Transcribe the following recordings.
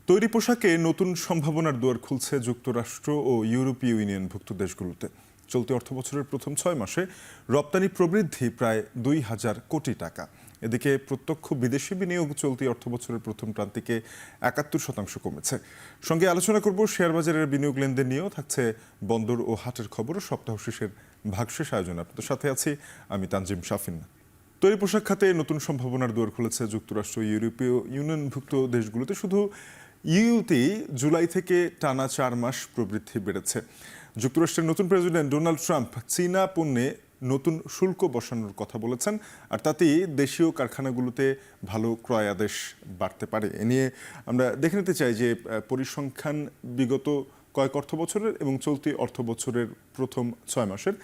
তৈরি পোশাকে নতুন সম্ভাবনার দুয়ার খুলছে যুক্তরাষ্ট্র ও ইউরোপীয় ইউনিয়নভুক্ত দেশগুলোতে। চলতি অর্থবছরের প্রথম 6 মাসে রপ্তানি প্রবৃদ্ধি প্রায় 2,000 কোটি টাকা। এদিকে প্রত্যক্ষ বিদেশি বিনিয়োগ চলতি অর্থবছরের প্রথম প্রান্তিকে 71% কমেছে। সঙ্গে আলোচনা করব শেয়ার বাজারের বিনিয়োগ লেনদেন নিয়েও, থাকছে বন্দর ও হাটের খবর ও সপ্তাহ শেষের ভাগশেষ আয়োজন। আপনাদের সাথে আছি আমি তানজিম শাফিন। তৈরি পোশাক খাতে নতুন সম্ভাবনার দুয়ার খুলেছে যুক্তরাষ্ট্র ও ইউরোপীয় ইউনিয়নভুক্ত দেশগুলোতে। শুধু ইউতেই জুলাই থেকে টানা 4 মাস প্রবৃদ্ধি বেড়েছে। যুক্তরাষ্ট্রের নতুন প্রেসিডেন্ট ডোনাল্ড ট্রাম্প চীনা পণ্যে নতুন শুল্ক বসানোর কথা বলেছেন, আর তাতেই দেশীয় কারখানাগুলোতে ভালো ক্রয় আদেশ বাড়তে পারে। এ নিয়ে আমরা দেখে নিতে চাই যে পরিসংখ্যান বিগত কয়েক অর্থ বছরের এবং চলতি অর্থ বছরের প্রথম 6 মাসের,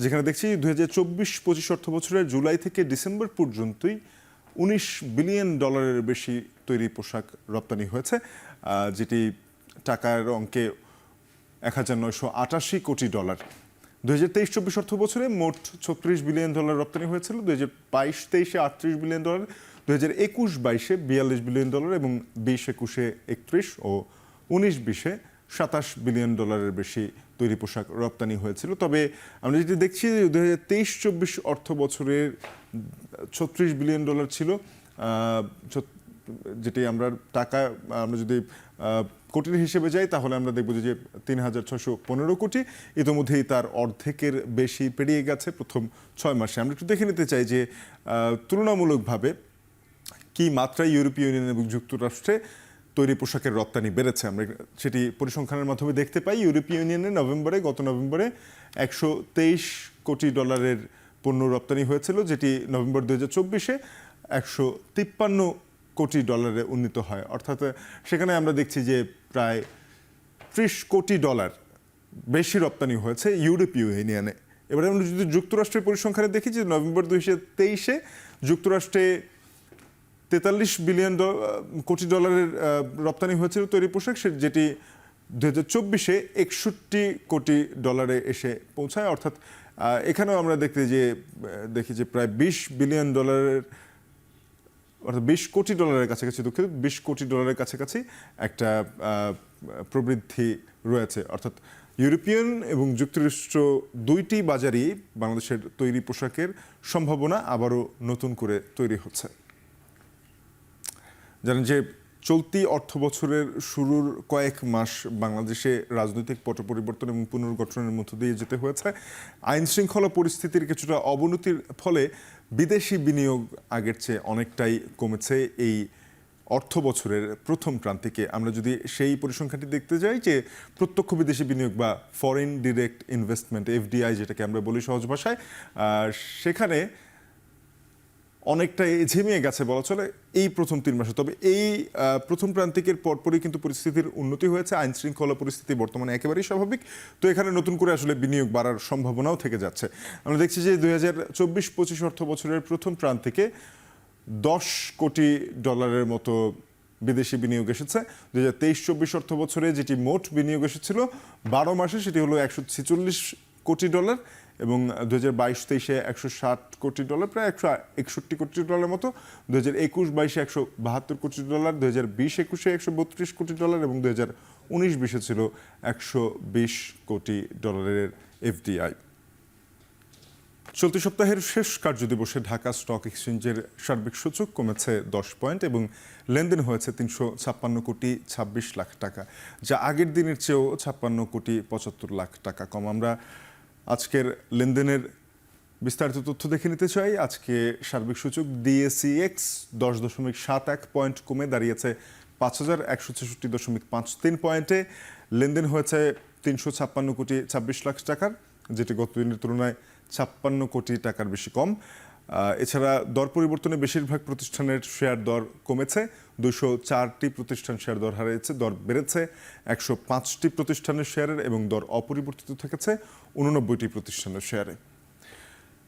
যেখানে দেখছি 2024-25 অর্থ বছরের জুলাই থেকে ডিসেম্বর পর্যন্তই $19 বিলিয়ন বেশি তৈরি পোশাক রপ্তানি হয়েছে, যেটি টাকার অঙ্কে $1,988 কোটি। 2023-24 অর্থ বছরে মোট $36 বিলিয়ন রপ্তানি হয়েছিল, 2022-23-এ $38 বিলিয়ন, 2021-22-এ $42 বিলিয়ন এবং 20-21-এ 31 ও 19-20-এ $27 বিলিয়ন বেশি তৈরি পোশাক রপ্তানি হয়েছিল। তবে আমরা যেটি দেখছি 2023-24 অর্থ বছরের $36 বিলিয়ন ছিল, যেটি আমরা টাকা আমরা যদি কোটির হিসেবে যাই তাহলে আমরা দেখব যে 3,615 কোটি। ইতিমধ্যেই তার অর্ধেকের বেশি পেরিয়ে গেছে প্রথম 6 মাসে। আমরা একটু দেখে নিতে চাই যে তুলনামূলকভাবে কি মাত্রায় ইউরোপীয় ইউনিয়ন এবং যুক্তরাষ্ট্রে তৈরি পোশাকের রপ্তানি বেড়েছে। আমরা সেটি পরিসংখ্যানের মাধ্যমে দেখতে পাই। ইউরোপীয় ইউনিয়নে গত নভেম্বরে $123 কোটি পণ্য রপ্তানি হয়েছিল, যেটি নভেম্বর 2024-এ $153 কোটি উন্নীত হয়। অর্থাৎ সেখানে আমরা দেখছি যে প্রায় $30 কোটি বেশি রপ্তানি হয়েছে ইউরোপীয় ইউনিয়নে। এবারে আমরা যদি যুক্তরাষ্ট্রের পরিসংখ্যানে দেখি যে নভেম্বর 2023-এ যুক্তরাষ্ট্রে $43 বিলিয়ন কোটি রপ্তানি হয়েছিল তৈরি পোশাক, যেটি 2024-এ $61 কোটি এসে পৌঁছায়। অর্থাৎ এখানেও আমরা দেখি যে প্রায় $20 বিলিয়ন অর্থাৎ $20 কোটি কাছাকাছি, দুঃখিত, $20 কোটি কাছাকাছি একটা প্রবৃদ্ধি রয়েছে। অর্থাৎ ইউরোপিয়ান এবং যুক্তরাষ্ট্র দুইটি বাজারই বাংলাদেশের তৈরি পোশাকের সম্ভাবনা আবারও নতুন করে তৈরি হচ্ছে। জানেন যে চলতি অর্থ বছরের শুরুর কয়েক মাস বাংলাদেশে রাজনৈতিক পট পরিবর্তন এবং পুনর্গঠনের মধ্য দিয়ে যেতে হয়েছে। আইন শৃঙ্খলা পরিস্থিতির কিছুটা অবনতির ফলে বিদেশি বিনিয়োগ আগের চেয়ে অনেকটাই কমেছে এই অর্থ বছরের প্রথম প্রান্তিকে। আমরা যদি সেই পরিসংখ্যানটি দেখতে যাই যে প্রত্যক্ষ বিদেশি বিনিয়োগ বা ফরেন ডিরেক্ট ইনভেস্টমেন্ট, এফডিআই যেটাকে আমরা বলি সহজ ভাষায়, সেখানে অনেকটাই ঝিমিয়ে গেছে বলা চলে এই প্রথম 3 মাসে। তবে এই প্রথম প্রান্তিকের পরপরই কিন্তু পরিস্থিতির উন্নতি হয়েছে। আইন শৃঙ্খলা পরিস্থিতি বর্তমানে একেবারেই স্বাভাবিক। তো এখানে নতুন করে আসলে বিনিয়োগ বাড়ার সম্ভাবনাও থেকে যাচ্ছে। আমরা দেখছি যে 2024-25 অর্থ বছরের প্রথম প্রান্তিকে $10 কোটি মতো বিদেশি বিনিয়োগ এসেছে। 2023-24 অর্থ বছরে যেটি মোট বিনিয়োগ এসেছিল 12 মাসে, সেটি হলো $146 কোটি, এবং 2022-23-এ $160 কোটি, প্রায় $161 কোটি মতো। 2021-22-এ $172 কোটি, 2020-21-এ $132 কোটি এবং 2019-20-এ ছিল $120 কোটি এফডিআই। চলতি সপ্তাহের শেষ কার্যদিবসে ঢাকা স্টক এক্সচেঞ্জের সার্বিক সূচক কমেছে 10 পয়েন্ট এবং লেনদেন হয়েছে 356 কোটি 26 লাখ টাকা, যা আগের দিনের চেয়েও 56 কোটি 75 লাখ টাকা কম। আমরা আজকের লেনদেনের বিস্তারিত তথ্য দেখে নিতে চাই। আজকে সার্বিক সূচক ডিএসইএক্স 10.71 পয়েন্ট কমে দাঁড়িয়েছে 5166.53 পয়েন্টে। লেনদেন হয়েছে 356 কোটি 26 লাখ টাকার, যেটি গত দিনের তুলনায় 56 কোটি টাকার বেশি কম। এছাড়া দর পরিবর্তনে বেশিরভাগ প্রতিষ্ঠানের শেয়ার দর কমেছে। 204টি প্রতিষ্ঠান শেয়ার দর হারিয়েছে, দর বেড়েছে 105টি প্রতিষ্ঠানের শেয়ারের, এবং দর অপরিবর্তিত থেকেছে 89টি প্রতিষ্ঠানের শেয়ারে।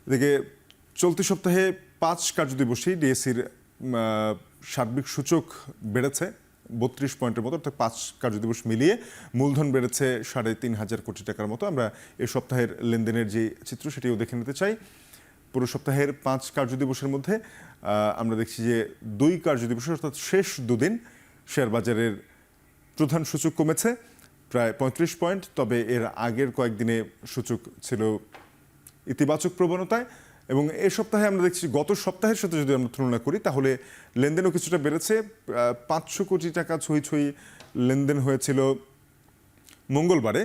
এদিকে চলতি সপ্তাহে 5 কার্যদিবসেই ডিএসইর সার্বিক সূচক বেড়েছে 32 পয়েন্টের মতো, অর্থাৎ 5 কার্যদিবস মিলিয়ে মূলধন বেড়েছে 3,500 কোটি টাকার মতো। আমরা এই সপ্তাহের লেনদেনের যে চিত্র সেটিও দেখে নিতে চাই। পুরো সপ্তাহের 5 কার্যদিবসের মধ্যে আমরা দেখছি যে 2 কার্যদিবসে, অর্থাৎ শেষ দুদিন শেয়ার বাজারের প্রধান সূচক কমেছে প্রায় ৩৫ পয়েন্ট, তবে এর আগের কয়েকদিনে সূচক ছিল ইতিবাচক প্রবণতায় এবং এ সপ্তাহে আমরা দেখছি গত সপ্তাহের সাথে যদি আমরা তুলনা করি তাহলে লেনদেনও কিছুটা বেড়েছে। ৫০০ কোটি টাকা ছুঁই ছুঁই লেনদেন হয়েছিল মঙ্গলবারে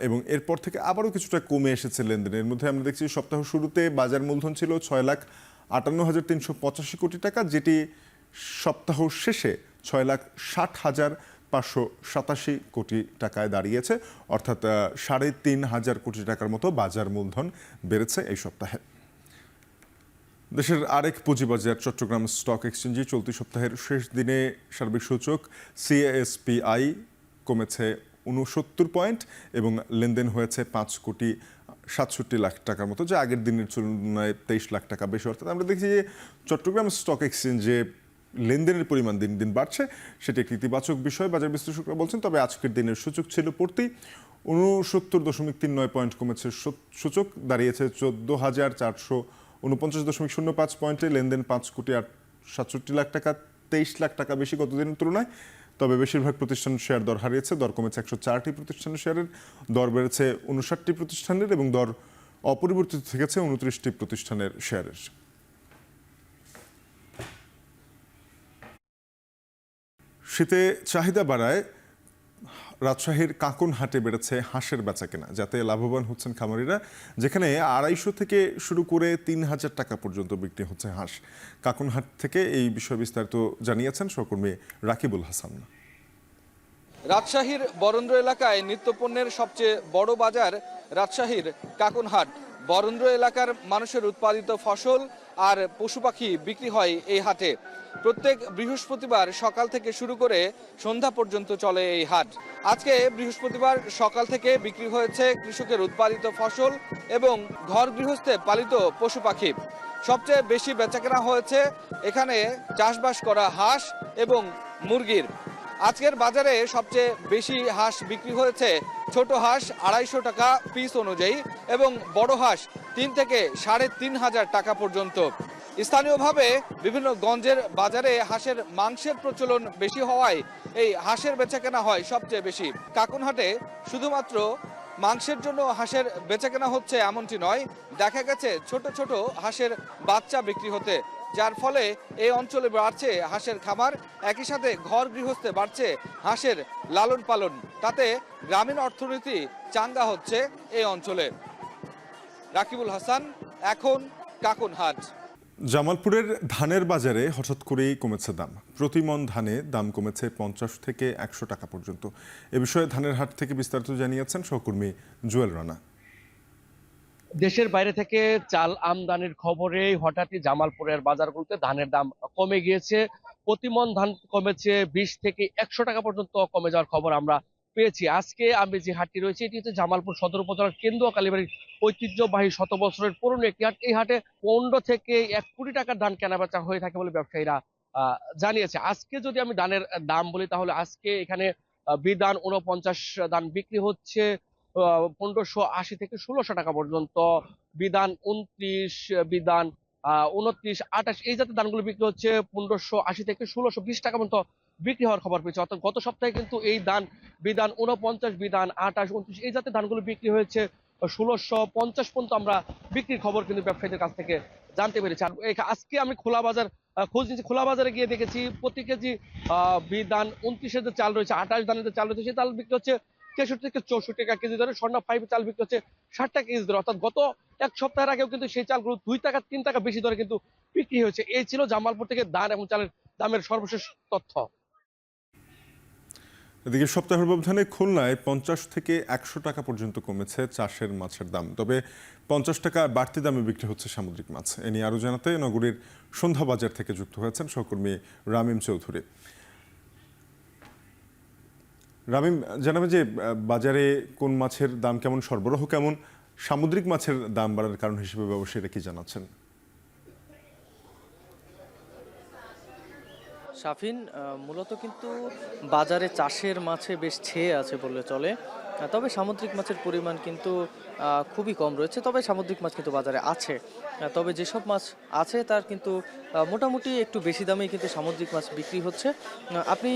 এবং এরপর থেকে আবারও কিছুটা কমে এসেছে লেনদেনের মধ্যে। আমরা দেখছি সপ্তাহ শুরুতে বাজার মূলধন ছিল ৬,৫৮,৩৮৫ কোটি টাকা, যেটি সপ্তাহ শেষে ৬,৬০,৫৮৭ কোটি টাকায় দাঁড়িয়েছে, অর্থাৎ ৩,৫০০ কোটি টাকার মতো বাজার মূলধন বেড়েছে এই সপ্তাহে। দেশের আরেক পুঁজিবাজার চট্টগ্রাম স্টক এক্সচেঞ্জে চলতি সপ্তাহের শেষ দিনে সার্বিক সূচক সিএএসপিআই কমেছে ৬৯ পয়েন্ট এবং লেনদেন হয়েছে ৫,৬৭,০০,০০০ টাকার মতো, যা আগের দিনের তুলনায় ২৩ লাখ টাকা বেশি। অর্থাৎ আমরা দেখছি যে চট্টগ্রাম স্টক এক্সচেঞ্জে লেনদেনের পরিমাণ দিন দিন বাড়ছে, সেটি একটি ইতিবাচক বিষয় বাজার বিশ্লেষকরা বলছেন। তবে আজকের দিনের সূচক ছিল পড়তি ৬৯.৩৯ পয়েন্ট কমেছে সূচক, দাঁড়িয়েছে ১৪,৪৪৯.০৫ পয়েন্টে। লেনদেন ৫,৬৭,০০,০০০ টাকা, ২৩ লাখ টাকা বেশি গতদিনের তুলনায়। তবে বেশিরভাগ প্রতিষ্ঠান শেয়ার দর হারিয়েছে, দর কমেছে ১০৪টি প্রতিষ্ঠানের শেয়ারের, দর বেড়েছে ৫৯টি প্রতিষ্ঠানের এবং দর অপরিবর্তিত থেকেছে ২৯টি প্রতিষ্ঠানের শেয়ারের। শীতে চাহিদা বাড়ায় রাজশাহীর কাকন হাটে বেড়েছে হাঁসের বেচাকেনা, যাতে লাভবান হচ্ছেন খামারিরা, যেখানে ২৫০ থেকে শুরু করে ৩,০০০ টাকা পর্যন্ত বিক্রি হচ্ছে হাঁস। কাকন হাট থেকে এই বিষয়ে বিস্তারিত জানিয়েছেন সহকর্মী রাকিবুল হাসান। রাজশাহীর বরেন্দ্র এলাকায় নিত্যপণ্যের সবচেয়ে বড় বাজার রাজশাহীর কাকন হাট। বরেন্দ্র এলাকার মানুষের উৎপাদিত ফসল আর পশু পাখি বিক্রি হয় এই হাটে। প্রত্যেক বৃহস্পতিবার সকাল থেকে শুরু করে সন্ধ্যা পর্যন্ত চলে এই হাট। আজকে বৃহস্পতিবার সকাল থেকে বিক্রি হয়েছে কৃষকের উৎপাদিত ফসল এবং ঘর গৃহস্থে পালিত পশু পাখি। সবচেয়ে বেশি বেচাকেনা হয়েছে এখানে চাষবাস করা হাঁস এবং মুরগির। আজকের বাজারে সবচেয়ে বেশি হাঁস বিক্রি হয়েছে ছোট হাঁস ২৫০ টাকা পিস অনুযায়ী এবং বড় হাঁস ৩ থেকে ৩,৫০০ টাকা পর্যন্ত। স্থানীয়ভাবে বিভিন্ন গঞ্জের বাজারে হাঁসের মাংসের প্রচলন বেশি হওয়ায় এই হাঁসের বেচাকেনা হয় সবচেয়ে বেশি। কাকনহাটে শুধুমাত্র মাংসের জন্য হাঁসের বেচাকেনা হচ্ছে এমনটি নয়, দেখা গেছে ছোট ছোট হাঁসের বাচ্চা বিক্রি হতে, যার ফলে এই অঞ্চলে বাড়ছে হাঁসের খামার, একই সাথে ঘর গৃহস্থে বাড়ছে হাঁসের লালন পালন। তাতে গ্রামীণ অর্থনীতি চাঙ্গা হচ্ছে এই অঞ্চলে। রাকিবুল হাসান, এখন কাকনহাট। জামালপুরের ধানের বাজারে হঠাৎ করেই কমেছে দাম। প্রতি মণ ধানে দাম কমেছে ৫০ থেকে ১০০ টাকা পর্যন্ত। এ বিষয়ে ধানের হাট থেকে বিস্তারিত জানিয়েছেন সহকর্মী জুয়েল রানা। দেশের বাইরে থেকে চাল আমদানির খবরে হঠাৎই জামালপুরের বাজারগুলোতে ধানের দাম কমে গিয়েছে। প্রতি মণ ধান কমেছে ২০ থেকে ১০০ টাকা পর্যন্ত কমে যাওয়ার খবর আমরা পেয়েছি। আজকে আমি যে হাটটি রয়েছে এটি হচ্ছে জামালপুর সদর উপজেলার কেন্দুয়া কালীবাড়ির ঐতিহ্যবাহী ১০০ বছরের পুরনো একটি হাট। এই হাটে ১৫ থেকে ১ কোটি টাকার ধান কেনাবেচা হয়ে থাকে বলে ব্যবসায়ীরা জানিয়েছে। আজকে যদি আমি ধানের দাম বলি তাহলে আজকে এখানে বিধান ৪৯ ধান বিক্রি হচ্ছে ১৫৮০ থেকে ১৬০০ টাকা পর্যন্ত, বিধান ২৯, বিধান ২৯, ২৮ এই জাতের ধানগুলো বিক্রি হচ্ছে ১৫৮০ থেকে ১৬২০ টাকা পর্যন্ত বিক্রি হওয়ার খবর পেয়েছে। অর্থাৎ গত সপ্তাহে কিন্তু এই বিধান ৪৯, বিধান ২৮, ২৯ এই জাতের ধানগুলো বিক্রি হয়েছে ১৬৫০ পর্যন্ত আমরা বিক্রির খবর কিন্তু ব্যবসায়ীদের কাছ থেকে জানতে পেরেছি। আর আজকে আমি খোলা বাজার খোঁজ নিয়েছি, খোলা বাজারে গিয়ে দেখেছি প্রতি কেজি বিধান ২৯-এর যে চাল রয়েছে, ২৮ ধানের যে চাল রয়েছে সেই চাল বিক্রি হচ্ছে ৬৩ থেকে ৬৪ টাকা কেজি দরে। স্বর্ণা 5 চাল বিক্রি হচ্ছে ৬০ টাকা কেজি দরে। অর্থাৎ গত এক সপ্তাহের আগেও কিন্তু সেই চালগুলো ২ টাকা ৩ টাকা বেশি দরে কিন্তু বিক্রি হয়েছে। এই ছিল জামালপুর থেকে ধান এবং চালের দামের সর্বশেষ তথ্য। এদিকে সপ্তাহের ব্যবধানে খুলনায় ৫০ থেকে ১০০ টাকা পর্যন্ত কমেছে চাষের মাছের দাম, তবে ৫০ টাকা বাড়তি দামে বিক্রি হচ্ছে সামুদ্রিক মাছ। এ নিয়ে আরও জানাতে নগরীর সন্ধ্যা বাজার থেকে যুক্ত হয়েছেন সহকর্মী রামিম চৌধুরী। রামিম, জানাবে যে বাজারে কোন মাছের দাম কেমন, সরবরাহ কেমন, সামুদ্রিক মাছের দাম বাড়ার কারণ হিসেবে ব্যবসায়ীরা কি জানাচ্ছেন? শাফিন, মূলত কিন্তু বাজারে চাষের মাছে বেশ ছেয়ে আছে বললে চলে। তবে সামুদ্রিক মাছের পরিমাণ কিন্তু খুবই কম রয়েছে, তবে সামুদ্রিক মাছ কিন্তু বাজারে আছে। তবে যেসব মাছ আছে তার কিন্তু মোটামুটি একটু বেশি দামেই কিন্তু সামুদ্রিক মাছ বিক্রি হচ্ছে। আপনি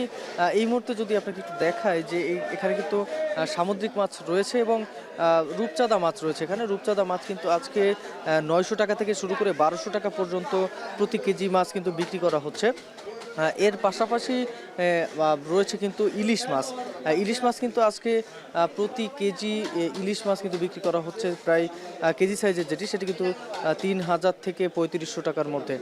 এই মুহূর্তে যদি আপনাকে একটু দেখায় যে এখানে কিন্তু সামুদ্রিক মাছ রয়েছে এবং রূপচাঁদা মাছ রয়েছে। এখানে রূপচাঁদা মাছ কিন্তু আজকে 900 টাকা থেকে শুরু করে 1200 টাকা পর্যন্ত প্রতি কেজি মাছ কিন্তু বিক্রি করা হচ্ছে। এর পাশাপাশি রয়েছে কিন্তু ইলিশ মাছ। ইলিশ মাছ কিন্তু আজকে প্রতি কেজি ইলিশ মাছ কিন্তু বিক্রি করা হচ্ছে প্রায় কেজি সাইজের যেটি সেটি কিন্তু 3000 থেকে 3500 টাকার মধ্যে।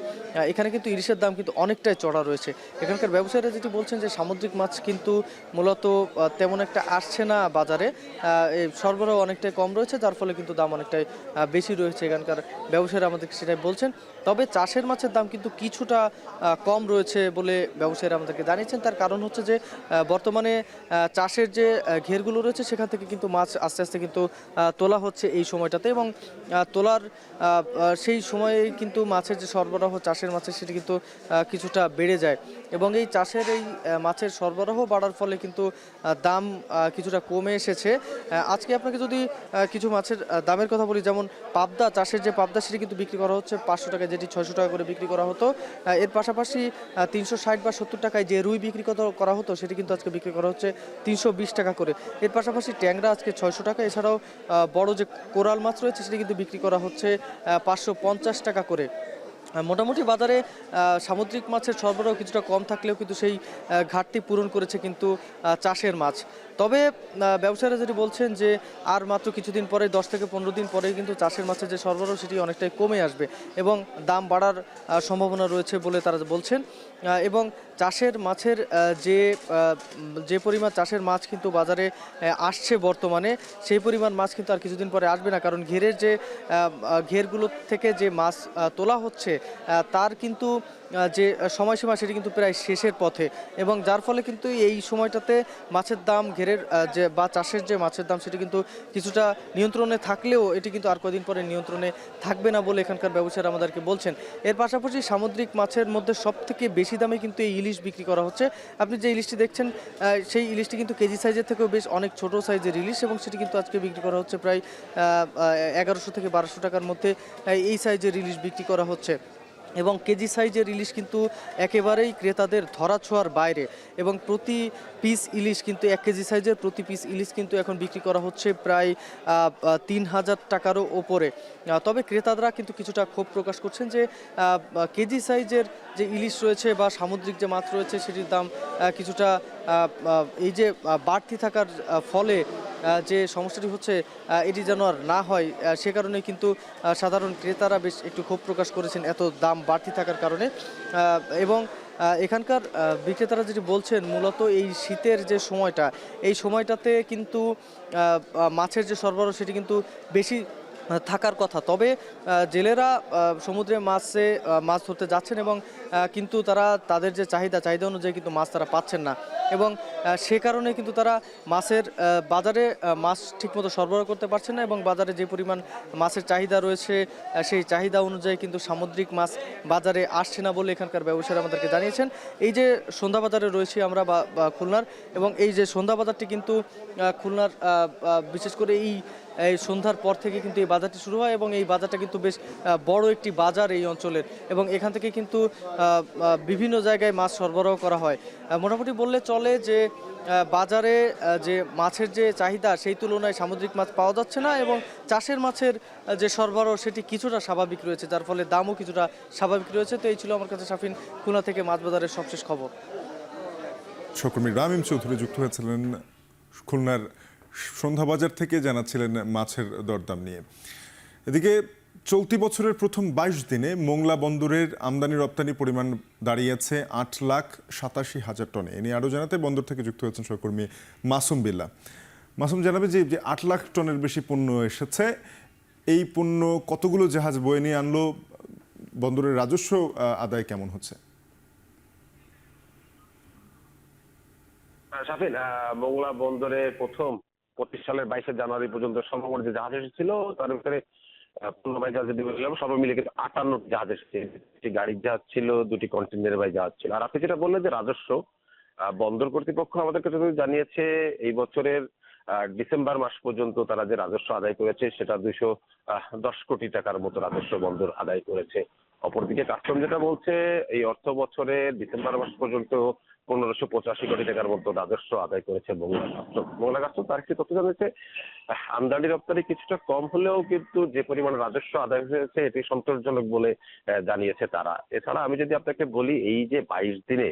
এখানে কিন্তু ইলিশের দাম কিন্তু অনেকটাই চড়া রয়েছে। এখানকার ব্যবসায়ীরা যেটি বলছেন যে সামুদ্রিক মাছ কিন্তু মূলত তেমন একটা আসছে না বাজারে, সরবরাহ অনেকটাই কম রয়েছে, যার ফলে কিন্তু দাম অনেকটাই বেশি রয়েছে। এখানকার ব্যবসায়ীরা আমাদেরকে সেটাই বলছেন। তবে চাষের মাছের দাম কিন্তু কিছুটা কম রয়েছে বলে ব্যবসায়ীরা আমাদেরকে জানিয়েছেন। তার কারণ হচ্ছে যে বর্তমানে চাষের যে ঘেরগুলো রয়েছে সেখান থেকে কিন্তু মাছ আস্তে আস্তে কিন্তু তোলা হচ্ছে এই সময়টাতে, এবং তোলার সেই সময়ে কিন্তু মাছের যে সরবরাহ চাষের মাছের সেটি কিন্তু কিছুটা বেড়ে যায়, এবং এই চাষের এই মাছের সরবরাহ বাড়ার ফলে কিন্তু দাম কিছুটা কমে এসেছে। আজকে আপনাকে যদি কিছু মাছের দামের কথা বলি, যেমন পাবদা, চাষের যে পাবদা সেটি কিন্তু বিক্রি করা হচ্ছে 500 টাকা, যেটি 600 টাকা করে বিক্রি করা হতো। এর পাশাপাশি 360 বা 70 টাকায় যে রুই বিক্রি করা হতো সেটি কিন্তু আজকে বিক্রি করা হচ্ছে 320 টাকা করে। এর পাশাপাশি ট্যাংরা আজকে 600 টাকা। এছাড়াও বড় যে কোরাল মাছ রয়েছে সেটি কিন্তু বিক্রি করা হচ্ছে 550 টাকা করে। মোটামুটি বাজারে সামুদ্রিক মাছের সরবরাহ কিছুটা কম থাকলেও কিন্তু সেই ঘাটতি পূরণ করেছে কিন্তু চাষের মাছ। তবে ব্যবসায়ীরা যেটি বলছেন যে আর মাত্র কিছুদিন পরে 10 থেকে 15 দিন পরেই কিন্তু চাষের মাছের যে সরবরাহ সেটি অনেকটাই কমে আসবে এবং দাম বাড়ার সম্ভাবনা রয়েছে বলে তারা বলছেন। এবং চাষের মাছের যে পরিমাণ চাষের মাছ কিন্তু বাজারে আসছে বর্তমানে, সেই পরিমাণ মাছ কিন্তু আর কিছুদিন পরে আসবে না, কারণ ঘেরগুলো থেকে যে মাছ তোলা হচ্ছে তার কিন্তু যে সময়সীমা সেটি কিন্তু প্রায় শেষের পথে, এবং যার ফলে কিন্তু এই সময়টাতে মাছের দাম বা চাষের যে মাছের দাম সেটি কিন্তু কিছুটা নিয়ন্ত্রণে থাকলেও এটি কিন্তু আর কদিন পরে নিয়ন্ত্রণে থাকবে না বলে এখানকার ব্যবসায়ীরা আমাদেরকে বলছেন। এর পাশাপাশি সামুদ্রিক মাছের মধ্যে সবথেকে বেশি দামে কিন্তু এই ইলিশ বিক্রি করা হচ্ছে। আপনি যে ইলিশটি দেখছেন সেই ইলিশটি কিন্তু কেজি সাইজের থেকেও বেশ অনেক ছোট সাইজের ইলিশ, এবং সেটি কিন্তু আজকে বিক্রি করা হচ্ছে প্রায় 1100 থেকে 1200 টাকার মধ্যে এই সাইজের ইলিশ বিক্রি করা হচ্ছে। এবং কেজি সাইজের ইলিশ কিন্তু একেবারেই ক্রেতাদের ধরাছোঁয়ার বাইরে, এবং প্রতি পিস ইলিশ কিন্তু 1 কেজি সাইজের প্রতি পিস ইলিশ কিন্তু এখন বিক্রি করা হচ্ছে প্রায় 3000 টাকারও ওপরে। তবে ক্রেতারা কিন্তু কিছুটা ক্ষোভ প্রকাশ করছেন যে কেজি সাইজের যে ইলিশ রয়েছে বা সামুদ্রিক যে মাছ রয়েছে সেটির দাম কিছুটা এই যে বাড়তি থাকার ফলে যে সমস্যাটি হচ্ছে এটি যেন আর না হয়, সে কারণে কিন্তু সাধারণ ক্রেতারা বেশ একটু ক্ষোভ প্রকাশ করেছেন এত দাম বাড়তি থাকার কারণে। এবং এখানকার বিক্রেতারা যেটি বলছেন, মূলত এই শীতের যে সময়টা, এই সময়টাতে কিন্তু মাছের যে সরবরাহ সেটি কিন্তু বেশি থাকার কথা। তবে জেলেরা সমুদ্রে মাছ ধরতে যাচ্ছেন, এবং কিন্তু তারা তাদের যে চাহিদা অনুযায়ী কিন্তু মাছ তারা পাচ্ছেন না, এবং সে কারণে কিন্তু তারা বাজারে মাছ ঠিকমতো সরবরাহ করতে পারছেন না, এবং বাজারে যে পরিমাণ মাছের চাহিদা রয়েছে সেই চাহিদা অনুযায়ী কিন্তু সামুদ্রিক মাছ বাজারে আসছে না বলে এখানকার ব্যবসায়ীরা আমাদেরকে জানিয়েছেন। এই যে সন্ধ্যা বাজারে রয়েছি আমরা বা খুলনার, এবং এই যে সন্ধ্যা বাজারটি কিন্তু খুলনার বিশেষ করে এই সন্ধ্যার পর থেকে কিন্তু এই বাজারটি শুরু হয়, এবং এই বাজারটা কিন্তু বেশ বড় একটি বাজার এই অঞ্চলের, এবং এখান থেকে কিন্তু বিভিন্ন জায়গায় মাছ সরবরাহ করা হয়। মোটামুটি বললে চলে যে বাজারে যে মাছের যে চাহিদা সেই তুলনায় সামুদ্রিক মাছ পাওয়া যাচ্ছে না, এবং চাষের মাছের যে সরবরাহ সেটি কিছুটা স্বাভাবিক রয়েছে, যার ফলে দামও কিছুটা স্বাভাবিক রয়েছে। তো এই ছিল আমার কাছে শাফিন খুলনা থেকে মাছ বাজারের সবশেষ খবর। সহকর্মী রামিম চৌধুরী যুক্ত হয়েছিলেন খুলনার সন্ধ্যা বাজার থেকে, জানাচ্ছিলেন মাছের দরদাম নিয়ে। এদিকে চলতি বছরের প্রথম 22 দিনে মোংলা বন্দরের আমদানি রপ্তানি পরিমাণ দাঁড়িয়েছে 8,87,000 টনে। এ নিয়ে আরও জানাতে বন্দর থেকে যুক্ত হয়েছেন সহকর্মী মাসুম বিল্লাহ। মাসুম, জানাবে যে 8 লাখ টনের বেশি পণ্য এসেছে, এই পণ্য কতগুলো জাহাজ বয়ে নিয়ে আনলো, বন্দরের রাজস্ব আদায় কেমন হচ্ছে? শাফিন, মোংলা বন্দরে প্রথম 25 সালের 22 জানুয়ারি পর্যন্ত সমগ্র যে জাহাজ এসেছিল তার ভিতরে পণ্যবাহী জাহাজ যদি বললাম সব মিলে কিন্তু 58 জাহাজ এসেছে। একটি গাড়ির জাহাজ ছিল, 2টি কন্টেইনার বাহী জাহাজ ছিল। আর আপনি যেটা বললেন যে রাজস্ব, বন্দর কর্তৃপক্ষ আমাদের কাছে জানিয়েছে এই বছরের ডিসেম্বর মাস পর্যন্ত তারা যে রাজস্ব আদায় করেছে সেটা 210 কোটি টাকার মতো রাজস্ব বন্দর আদায় করেছে। অপরদিকে কাস্টম যেটা বলছে এই অর্থ বছরের ডিসেম্বর মাস পর্যন্ত 1585 কোটি টাকার মতো রাজস্ব আদায় করেছে মোংলা কাস্টম। তার একটি তথ্য জানিয়েছে আমদানি রপ্তানি কিছুটা কম হলেও কিন্তু যে পরিমাণ রাজস্ব আদায় হয়েছে এটি সন্তোষজনক বলে জানিয়েছে তারা। এছাড়া আমি যদি আপনাকে বলি এই যে 22 দিনে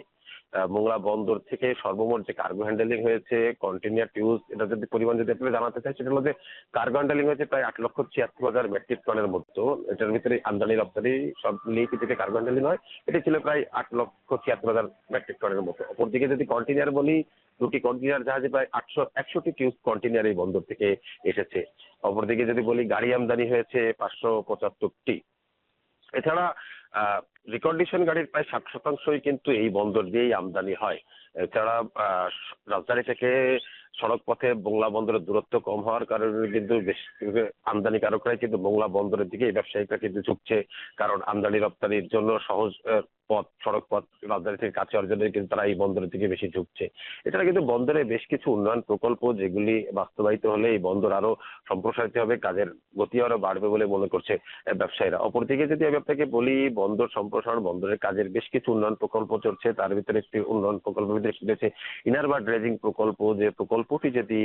মোংলা বন্দর থেকে সর্বমোট যে কার্গো হ্যান্ডেলিং হয়েছে কন্টেইনার ইউজ এটা যদি পরিমাণ যদি আপনি জানাতে চাই সেটা হলো যে কার্গো হ্যান্ডেলিং হয়েছে প্রায় 8,76,000 মেট্রিক টনের মতো। এটার ভিতরে আমদানি রপ্তানি সব মিলিয়ে থেকে কার্গো হ্যান্ডেলিং হয় এটি ছিল প্রায় 8,76,000 মেট্রিক টনের মতো। অপরদিকে যদি কন্টেইনার বলি দুটি কন্টেইনার জাহাজে প্রায় 861টি কিউজ কন্টেইনার এই বন্দর থেকে এসেছে। অপরদিকে যদি বলি গাড়ি আমদানি হয়েছে 575টি। এছাড়া রিকন্ডিশন গাড়ির প্রায় 60% কিন্তু এই বন্দর দিয়েই আমদানি হয়। এছাড়া রাজধানী থেকে সড়ক পথে মোংলা বন্দরের দূরত্ব কম হওয়ার কারণে কিন্তু বেশি আমদানিকারকরাই কিন্তু মোংলা বন্দরের দিকে এই ব্যবসায়িকরা কিন্তু ঝুঁকছে, কারণ আমদানি রপ্তানির জন্য সহজ পথ সড়ক পথ রাজধানী থেকে কাছে অর্জনে কিন্তু তারা এই বন্দরের দিকে বেশি ঝুঁকছে। এছাড়া কিন্তু বন্দরে বেশ কিছু উন্নয়ন প্রকল্প যেগুলি বাস্তবায়িত হলে এই বন্দর আরো সম্প্রসারিত হবে, কাজের গতি আরো বাড়বে বলে মনে করছে ব্যবসায়ীরা। অপরদিকে যদি আমি আপনাকে বলি বন্দর সম্প্রসারণ বন্দরের কাজের বেশ কিছু উন্নয়ন প্রকল্প চলছে, তার ভিতরে একটি উন্নয়ন প্রকল্পের ভিতরে একটি রয়েছে ইনারবার ড্রেজিং প্রকল্প। যে প্রকল্পটি যদি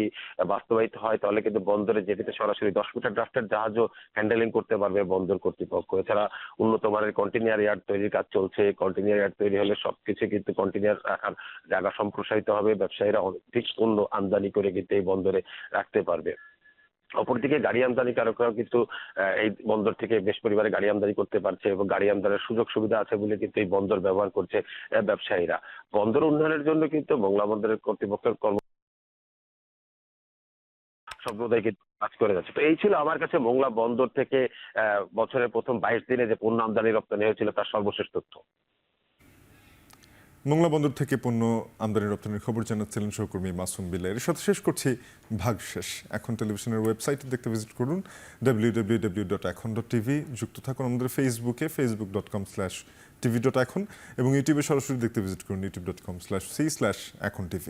বাস্তবায়িত হয় তাহলে কিন্তু বন্দরে যেটিতে সরাসরি 10 মিটার ড্রাফটের জাহাজও হ্যান্ডেলিং করতে পারবে বন্দর কর্তৃপক্ষ। এছাড়া উন্নত মানের কন্টেইনার ইয়ার্ড তৈরির কাজ চলছে। কন্টেইনার ইয়ার্ড তৈরি হলে সবকিছু কিন্তু কন্টেইনার রাখার জায়গা সম্প্রসারিত হবে, ব্যবসায়ীরা অধিক পণ্য আমদানি করে কিন্তু এই বন্দরে রাখতে পারবে। অপরদিকে গাড়ি আমদানিকারকরাও কিন্তু এই বন্দর থেকে বেশ পরিমাণে গাড়ি আমদানি করতে পারছে এবং গাড়ি আমদানির সুযোগ সুবিধা আছে বলে কিন্তু এই বন্দর ব্যবহার করছে ব্যবসায়ীরা। বন্দর উন্নয়নের জন্য কিন্তু মোংলা বন্দরের কর্তৃপক্ষের সম্প্রদায় কিন্তু কাজ করে যাচ্ছে। তো এই ছিল আমার কাছে মোংলা বন্দর থেকে বছরের প্রথম 22 দিনে যে পণ্য আমদানি রপ্তানি হয়েছিল তার সর্বশেষ তথ্য। মোংলা বন্দর থেকে পণ্য আমদানি রপ্তানির খবর জানাচ্ছিলেন সহকর্মী মাসুম বিল্লাহ। এর সাথে শেষ করছি ভাগশেষ। এখন টেলিভিশনের ওয়েবসাইটে দেখতে ভিজিট করুন www.ekhon.tv। যুক্ত থাকুন আমাদের ফেসবুকে facebook.com/tv.ekhon এবং ইউটিউবে সরাসরি দেখতে ভিজিট করুন youtube.com/c/ekhon tv।